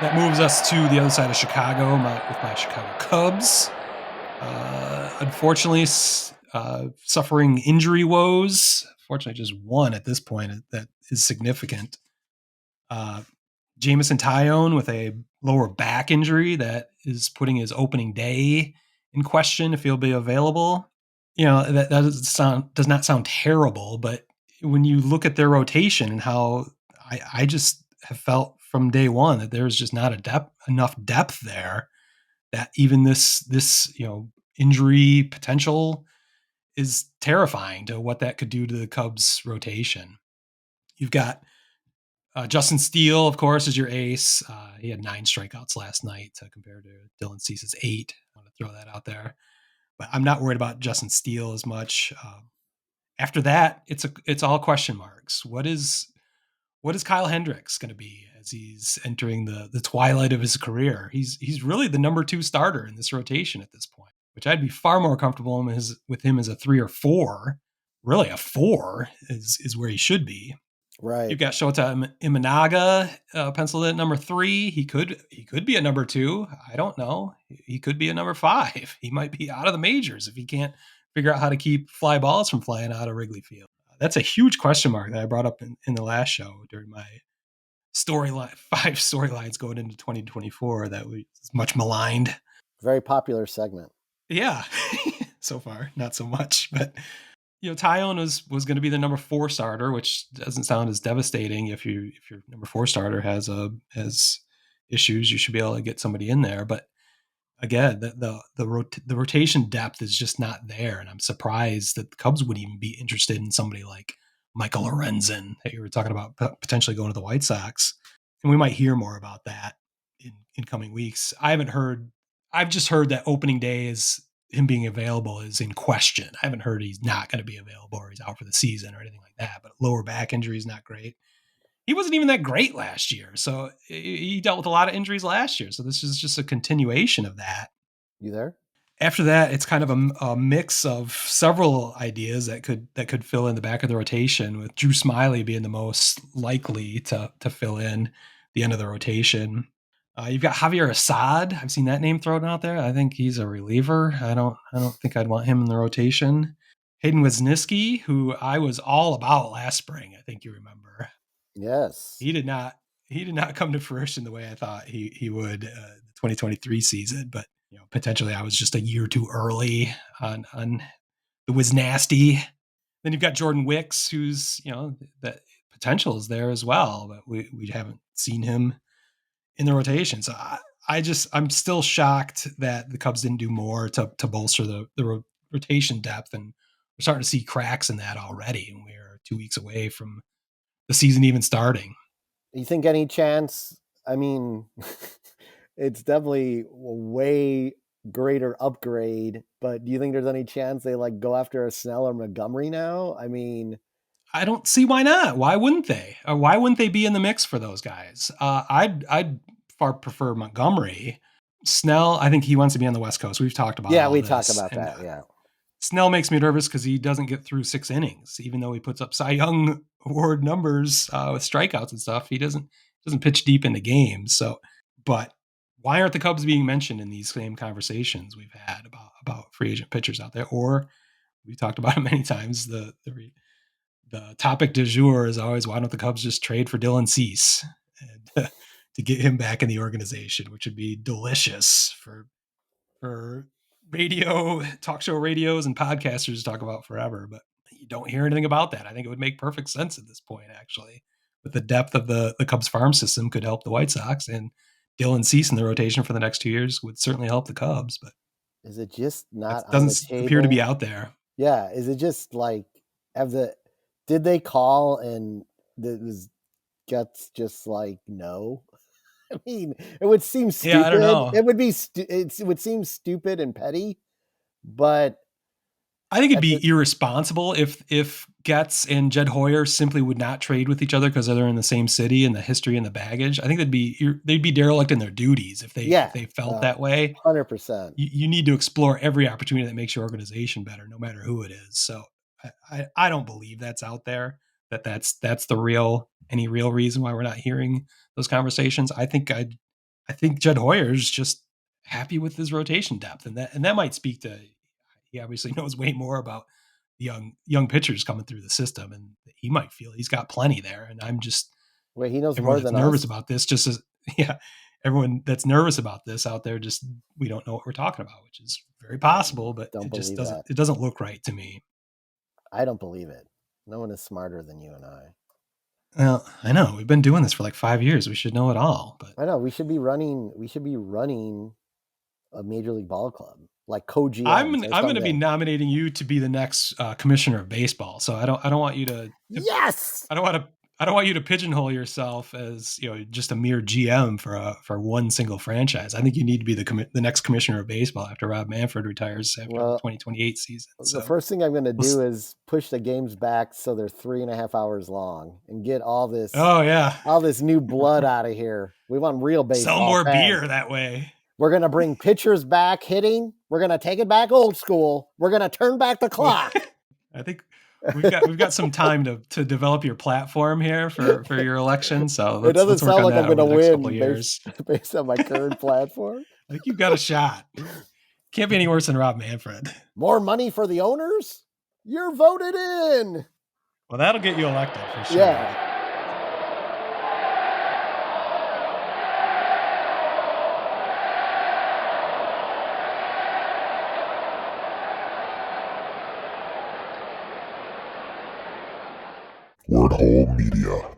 That moves us to the other side of Chicago with my Chicago Cubs. Unfortunately, suffering injury woes. Fortunately, just one at this point that is significant. Jameson Taillon with a lower back injury that is putting his opening day in question if he'll be available. That does not sound terrible, but when you look at their rotation and how I just have felt from day one that there's just not enough depth there, that even this injury potential is terrifying to what that could do to the Cubs rotation. You've got Justin Steele, of course, is your ace. He had 9 strikeouts last night compared to Dylan Cease's 8. I want to throw that out there, but I'm not worried about Justin Steele as much. After that, it's all question marks. What is Kyle Hendricks going to be as he's entering the twilight of his career? He's really the number 2 starter in this rotation at this point, which I'd be far more comfortable with him as a 3 or 4. Really, a 4 is where he should be. Right. You've got Shota Imanaga penciled at number 3. He could be a number 2. I don't know. He could be a number 5. He might be out of the majors if he can't figure out how to keep fly balls from flying out of Wrigley Field. That's a huge question mark that I brought up in the last show during my 5 storylines going into 2024 that was much maligned. Very popular segment. Yeah. So far, not so much, but Taillon was going to be the number 4 starter, which doesn't sound as devastating. If your number 4 starter has issues, you should be able to get somebody in there. But again, the rotation depth is just not there, and I'm surprised that the Cubs would even be interested in somebody like Michael Lorenzen that you were talking about potentially going to the White Sox. And we might hear more about that in coming weeks. I've just heard that opening day is him being available is in question. I haven't heard he's not going to be available or he's out for the season or anything like that, but lower back injury is not great. He wasn't even that great last year. So he dealt with a lot of injuries last year. So this is just a continuation of that. You there? After that, it's kind of a mix of several ideas that could fill in the back of the rotation, with Drew Smiley being the most likely to fill in the end of the rotation. You've got Javier Assad. I've seen that name thrown out there. I think he's a reliever. I don't think I'd want him in the rotation. Hayden Wesniewski, who I was all about last spring. I think you remember. Yes. He did not come to fruition the way I thought he would the 2023 season, but potentially I was just a year too early on the Wisnasty. Then you've got Jordan Wicks, who's that potential is there as well, but we haven't seen him in the rotation. So I'm still shocked that the Cubs didn't do more to bolster the rotation depth, and we're starting to see cracks in that already, and we're 2 weeks away from the season even starting. You think any chance? I mean, it's definitely a way greater upgrade, but do you think there's any chance they go after a Snell or Montgomery now? I mean, I don't see why not. Why wouldn't they? Or why wouldn't they be in the mix for those guys? I'd far prefer Montgomery. Snell, I think he wants to be on the West Coast. We've talked about yeah, all we this. talked about that. Yeah, Snell makes me nervous because he doesn't get through 6 innings, even though he puts up Cy Young Award numbers with strikeouts and stuff. He doesn't pitch deep into games. So, but why aren't the Cubs being mentioned in these same conversations we've had about free agent pitchers out there? Or we've talked about it many times. The topic du jour is always, why don't the Cubs just trade for Dylan Cease and to get him back in the organization, which would be delicious for talk show radios and podcasters to talk about forever. But you don't hear anything about that. I think it would make perfect sense at this point, actually. With the depth of the Cubs farm system could help the White Sox, and Dylan Cease in the rotation for the next 2 years would certainly help the Cubs. But is it just not it on the doesn't table? appear to be out there. Yeah, is it just did they call and was Guts just no? I mean, it would seem stupid. Yeah, I don't know. It would be it would seem stupid and petty, but I think it'd be irresponsible if Getz and Jed Hoyer simply would not trade with each other because they're in the same city and the history and the baggage. I think they'd be derelict in their duties if they felt that way. 100%. You need to explore every opportunity that makes your organization better, no matter who it is. So I don't believe that's out there. That's the real reason why we're not hearing those conversations. I think I think Jed Hoyer's just happy with his rotation depth, and that might speak to he obviously knows way more about the young pitchers coming through the system, and he might feel he's got plenty there. And I'm just Wait, he knows everyone more that's than nervous us? about this, just as yeah, everyone that's nervous about this out there, just we don't know what we're talking about, which is very I possible, but don't believe that. it doesn't look right to me. I don't believe it. No one is smarter than you and I. Well, I know we've been doing this for like 5 years. We should know it all, but I know we should be running. We should be running a major league ball club, like co-GMs or I'm going to be something. nominating you to be the next commissioner of baseball. So I don't want you to Yes. I don't want to I don't want you to pigeonhole yourself as just a mere GM for one single franchise. I think you need to be the next commissioner of baseball after Rob Manfred retires after the Well, 2028 season. the So first thing I'm going to we'll, do is push the games back so they're 3.5 hours long and get oh yeah, all this new blood out of here. We want real sell baseball more fans. beer that way. We're going to bring pitchers back hitting. We're going to take it back old school. We're going to turn back the clock. I think we've got some time to develop your platform here for your election. So It doesn't let's work sound on like I'm that going over to the next couple of win years. based on my current platform. I think you've got a shot. Can't be any worse than Rob Manfred. More money for the owners? You're voted in. Well, that'll get you elected for sure. Yeah. Word Hole Media.